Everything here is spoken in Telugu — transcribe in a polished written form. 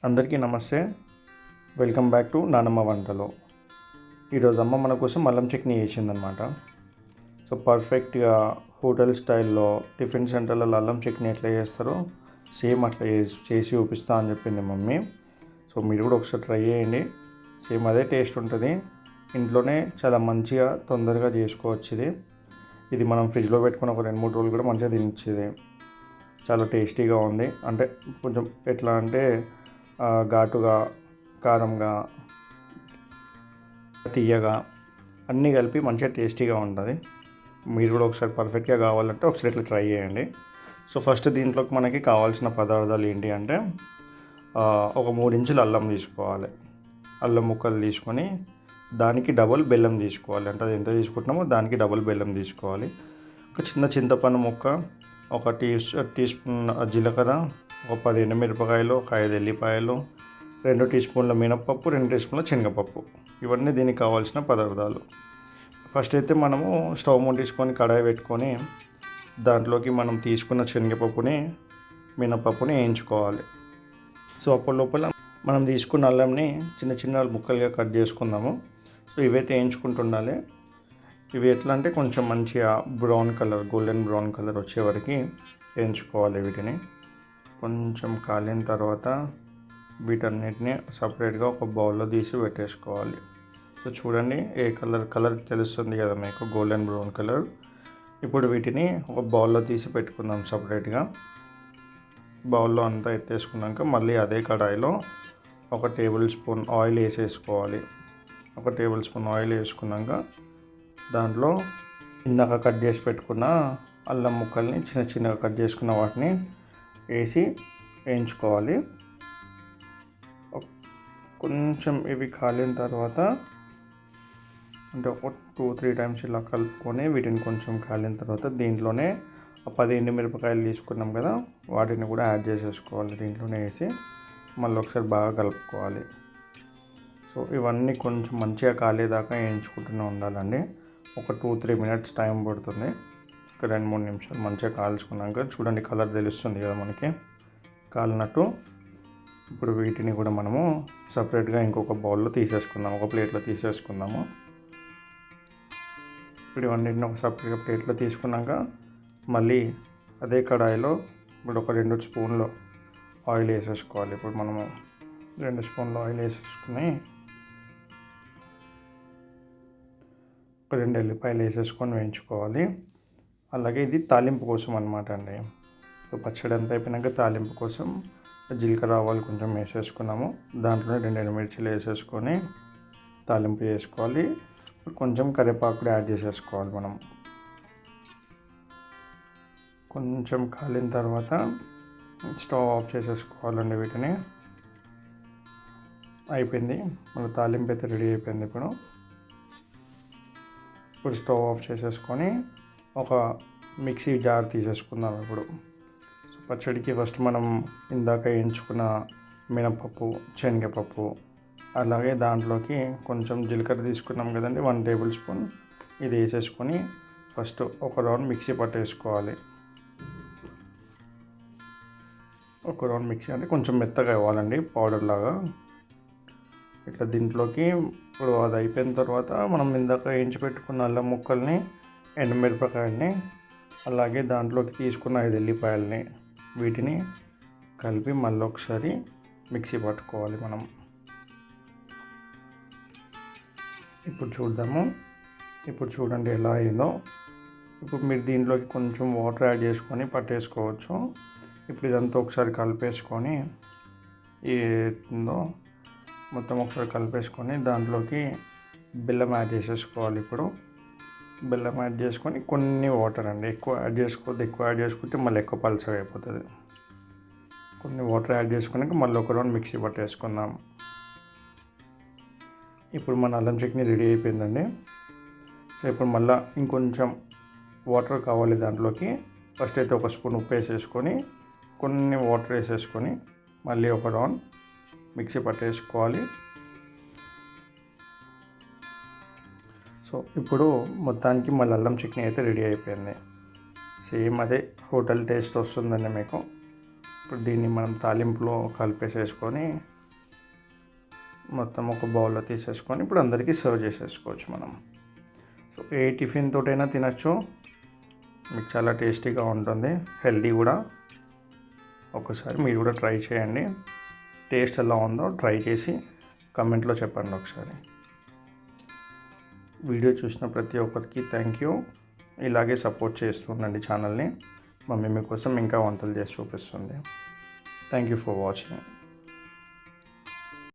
అందరికీ నమస్తే. వెల్కమ్ బ్యాక్ టు నానమ్మ వంటలు. ఈరోజు అమ్మ మన కోసం అల్లం చట్నీ చేసిందనమాట. సో పర్ఫెక్ట్గా హోటల్ స్టైల్లో టిఫిన్ సెంటర్లలో అల్లం చట్నీ ఎట్లా చేస్తారో సేమ్ అట్లా చేసి చూపిస్తా అని చెప్పింది మమ్మీ. సో మీరు కూడా ఒకసారి ట్రై చేయండి. సేమ్ అదే టేస్ట్ ఉంటుంది. ఇంట్లోనే చాలా మంచిగా తొందరగా చేసుకోవచ్చు. ఇది మనం ఫ్రిడ్జ్లో పెట్టుకుని ఒక 2-3 రోజులు కూడా మంచిగా తినొచ్చేది. చాలా టేస్టీగా ఉంది. అంటే కొంచెం ఎట్లా అంటే ఘాటుగా, కారంగా, తీయగా అన్నీ కలిపి మంచిగా టేస్టీగా ఉంటుంది. మీరు కూడా ఒకసారి పర్ఫెక్ట్గా కావాలంటే ఒకసారి ఇట్లా ట్రై చేయండి. సో ఫస్ట్ దీంట్లోకి మనకి కావాల్సిన పదార్థాలు ఏంటి అంటే ఒక 3 ఇంచుల అల్లం తీసుకోవాలి. అల్లం ముక్కలు తీసుకొని దానికి డబుల్ బెల్లం తీసుకోవాలి. అంటే అది ఎంత తీసుకుంటున్నామో దానికి డబుల్ బెల్లం తీసుకోవాలి. ఒక చిన్న చింతపండు ముక్క, ఒక టీ స్పూన్ జీలకర్ర, ఒక 10 ఎండుమిరపకాయలు, ఒక 5 ఎల్లిపాయలు, 2 టీ స్పూన్ల మినపప్పు, 2 టీ స్పూన్ల శనగపప్పు. ఇవన్నీ దీనికి కావాల్సిన పదార్థాలు. ఫస్ట్ అయితే మనము స్టవ్ ముట్టించుకొని కడాయి పెట్టుకొని దాంట్లోకి మనం తీసుకున్న శనగపప్పుని, మినపప్పుని వేయించుకోవాలి. సో అప్పటి లోపల మనం తీసుకున్న అల్లంని చిన్న చిన్న ముక్కలుగా కట్ చేసుకుందాము. సో ఇవైతే వేయించుకుంటుండాలి. ఇవి ఎట్లా అంటే కొంచెం మంచిగా brown colour, golden brown colour వచ్చే వరకు వేయించుకోవాలి. వీటిని కొంచెం కాలిన తర్వాత వీటన్నిటిని సపరేట్గా ఒక బౌల్లో తీసి పెట్టేసుకోవాలి. సో చూడండి, ఏ కలర్ తెలుస్తుంది కదా మీకు, గోల్డెన్ బ్రౌన్ కలర్. ఇప్పుడు వీటిని ఒక బౌల్లో తీసి పెట్టుకుందాం సపరేట్గా. బౌల్లో అంతా ఎత్తేసుకున్నాక మళ్ళీ అదే కడాయిలో ఒక టేబుల్ స్పూన్ ఆయిల్ వేసేసుకోవాలి. ఒక టేబుల్ స్పూన్ ఆయిల్ వేసుకున్నాక దాంట్లో ఇందాక కట్ చేసి పెట్టుకున్న అల్లం ముక్కల్ని చిన్న చిన్నగా కట్ చేసుకున్న వాటిని వేసి వేయించుకోవాలి. కొంచెం ఇవి కాలిన తర్వాత అంటే ఒక 2-3 టైమ్స్ ఇలా కలుపుకొని వీటిని కొంచెం కాలిన తర్వాత దీంట్లోనే 10 ఎండుమిరపకాయలు తీసుకున్నాం కదా, వాటిని కూడా యాడ్ చేసేసుకోవాలి. దీంట్లోనే వేసి మళ్ళీ ఒకసారి బాగా కలుపుకోవాలి. సో ఇవన్నీ కొంచెం మంచిగా కాలేదాకా వేయించుకుంటూనే ఉండాలండి. ఒక 2-3 మినిట్స్ టైం పడుతుంది. ఒక 2-3 నిమిషాలు మంచిగా కాల్చుకున్నాక చూడండి, కలర్ తెలుస్తుంది కదా మనకి కాలినట్టు. ఇప్పుడు వీటిని కూడా మనము సపరేట్గా ఇంకొక బౌల్లో తీసేసుకుందాము, ఒక ప్లేట్లో తీసేసుకుందాము. ఇప్పుడు ఇవన్నిటిని ఒక సపరేట్గా ప్లేట్లో తీసుకున్నాక మళ్ళీ అదే కడాయిలో ఇప్పుడు ఒక 2 స్పూన్లు ఆయిల్ వేసేసుకోవాలి. ఇప్పుడు మనము 2 స్పూన్లు ఆయిల్ వేసేసుకుని ఒక 2 ఎల్లిపాయలు వేసేసుకొని వేయించుకోవాలి. అలాగే ఇది తాలింపు కోసం అనమాట అండి. సో పచ్చడి అంతా అయిపోయినాక తాలింపు కోసం జీలకర్ర, ఆవాలు కొంచెం వేసేసుకున్నాము. దాంట్లోనే 2 ఎండుమిర్చిలు వేసేసుకొని తాలింపు చేసుకోవాలి. కొంచెం కరివేపాకు కూడా యాడ్ చేసేసుకోవాలి. మనం కొంచెం కాలిన తర్వాత స్టవ్ ఆఫ్ చేసేసుకోవాలండి. వీటిని అయిపోయింది, మన తాలింపు అయితే రెడీ అయిపోయింది. ఇప్పుడు స్టవ్ ఆఫ్ చేసేసుకొని ఒక మిక్సీ జార్ తీసేసుకుందాం. ఇప్పుడు సో పచ్చడికి ఫస్ట్ మనం ఇందాక వేయించుకున్న మినపప్పు, శనగపప్పు, అలాగే దాంట్లోకి కొంచెం జీలకర్ర తీసుకున్నాం కదండి, 1 టేబుల్ స్పూన్. ఇది వేసేసుకొని ఫస్ట్ ఒక రౌండ్ మిక్సీ పట్టేసుకోవాలి. ఒక రౌండ్ మిక్సీ అంటే కొంచెం మెత్తగా ఇవ్వాలండి, పౌడర్ లాగా. ఇట్లా దీంట్లోకి ఇప్పుడు అది అయిపోయిన తర్వాత మనం ఇందాక వేయించి పెట్టుకున్న అల్లం ముక్కల్ని, ఎండుమిరపకాయల్ని, అలాగే దాంట్లోకి తీసుకున్న 5 ఎల్లిపాయలని వీటిని కలిపి మళ్ళీ ఒకసారి మిక్సీ పట్టుకోవాలి మనం. ఇప్పుడు చూద్దాము. ఇప్పుడు చూడండి ఎలా అయిందో. ఇప్పుడు మీరు దీంట్లోకి కొంచెం వాటర్ యాడ్ చేసుకొని పట్టేసుకోవచ్చు. ఇప్పుడు ఇదంతా ఒకసారి కలిపేసుకొని ఏందో మొత్తం ఒకసారి కలిపేసుకొని దాంట్లోకి బెల్లం యాడ్ చేసేసుకోవాలి. ఇప్పుడు బెల్లం యాడ్ చేసుకొని కొన్ని వాటర్ అండి, ఎక్కువ యాడ్ చేసుకోవద్దు. ఎక్కువ యాడ్ చేసుకుంటే మళ్ళీ ఎక్కువ పల్చగా అయిపోతుంది. కొన్ని వాటర్ యాడ్ చేసుకున్నాక మళ్ళీ ఒక రౌండ్ మిక్సీ పట్టేసుకుందాం. ఇప్పుడు మన అల్లం చట్నీ రెడీ అయిపోయిందండి. సో ఇప్పుడు మళ్ళీ ఇంకొంచెం వాటర్ కావాలి దాంట్లోకి. ఫస్ట్ అయితే ఒక స్పూన్ ఉప్పు వేసేసుకొని కొన్ని వాటర్ వేసేసుకొని మళ్ళీ ఒక రౌండ్ మిక్సీ పట్టేసుకోవాలి. సో ఇప్పుడు మొత్తానికి మళ్ళీ అల్లం చట్నీ అయితే రెడీ అయిపోయింది. సేమ్ అదే హోటల్ టేస్ట్ వస్తుందండి మీకు. ఇప్పుడు దీన్ని మనం తాలింపులో కలిపేసేసుకొని మొత్తం ఒక బౌల్లో తీసేసుకొని ఇప్పుడు అందరికీ సర్వ్ చేసేసుకోవచ్చు మనం. సో ఏ టిఫిన్ తోటైనా తినచ్చు, మీకు చాలా టేస్టీగా ఉంటుంది, హెల్దీ కూడా. ఒకసారి మీరు కూడా ట్రై చేయండి, టేస్ట్ ఎలా ఉందో ట్రై చేసి కమెంట్లో చెప్పండి ఒకసారి. వీడియో చూసిన ప్రతి ఒక్కరికి థ్యాంక్ యూ. ఇలాగే సపోర్ట్ చేస్తుండండి ఛానల్ని. మమ్మీ మీకోసం ఇంకా వంటలు చేసి చూపిస్తుంది. Thank you for watching.